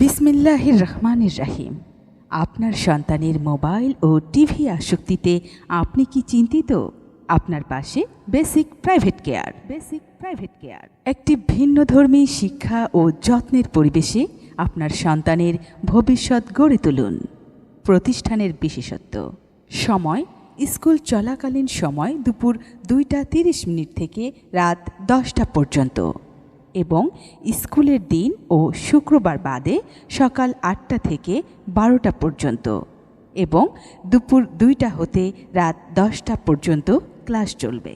বিসমিল্লাহির রহমানির রহিম। আপনার সন্তানের মোবাইল ও টিভি আসক্তিতে আপনি কি চিন্তিত? আপনার পাশে বেসিক প্রাইভেট কেয়ার একটি ভিন্নধর্মী শিক্ষা ও যত্নের পরিবেশে আপনার সন্তানের ভবিষ্যৎ গড়ে তুলুন। প্রতিষ্ঠানের বিশেষত্ব: সময় স্কুল চলাকালীন সময় দুপুর 2:30 থেকে রাত 10টা পর্যন্ত এবং স্কুলের দিন ও শুক্রবার বাদে সকাল 8টা থেকে 12টা পর্যন্ত এবং দুপুর 2টা হতে রাত 10টা পর্যন্ত ক্লাস চলবে।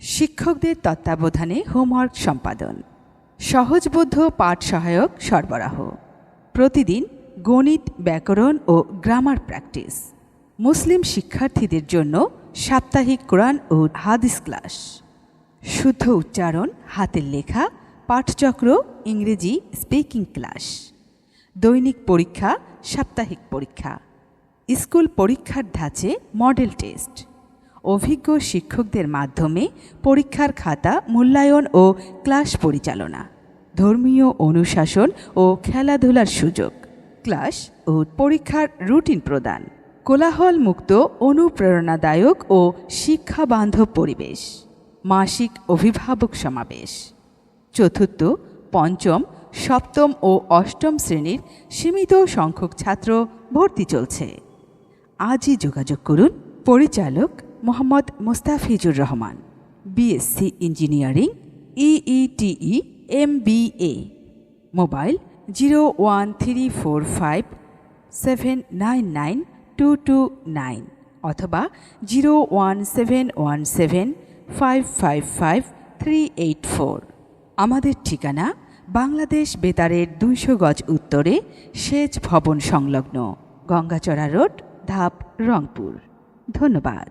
শিক্ষকদের তত্ত্বাবধানে হোমওয়ার্ক সম্পাদন, সহজবোধ্য পাঠ সহায়ক সরবরাহ, প্রতিদিন গণিত, ব্যাকরণ ও গ্রামার প্র্যাকটিস, মুসলিম শিক্ষার্থীদের জন্য সাপ্তাহিক কোরআন ও হাদিস ক্লাস, শুদ্ধ উচ্চারণ, হাতের লেখা, পাঠচক্র, ইংরেজি স্পিকিং ক্লাস, দৈনিক পরীক্ষা, সাপ্তাহিক পরীক্ষা, স্কুল পরীক্ষার ধাঁচে মডেল টেস্ট, অভিজ্ঞ শিক্ষকদের মাধ্যমে পরীক্ষার খাতা মূল্যায়ন ও ক্লাস পরিচালনা, ধর্মীয় অনুশাসন ও খেলাধুলার সুযোগ, ক্লাস ও পরীক্ষার রুটিন প্রদান, কোলাহল মুক্ত, অনুপ্রেরণাদায়ক ও শিক্ষাবান্ধব পরিবেশ, মাসিক অভিভাবক সমাবেশ, চতুর্থ, পঞ্চম, সপ্তম ও অষ্টম শ্রেণীর সীমিত সংখ্যক ছাত্র ভর্তি চলছে। আজই যোগাযোগ করুন। পরিচালক Mohammad Mostafizur Rahman, BSc engineering, EETE MBA। Mobile 01345799229 অথবা 01717555384। আমাদের ঠিকানা: বাংলাদেশ বেতারের 200 গজ উত্তরে, সেচ ভবন সংলগ্ন, গঙ্গাচড়া রোড, ধাপ, রংপুর। ধন্যবাদ।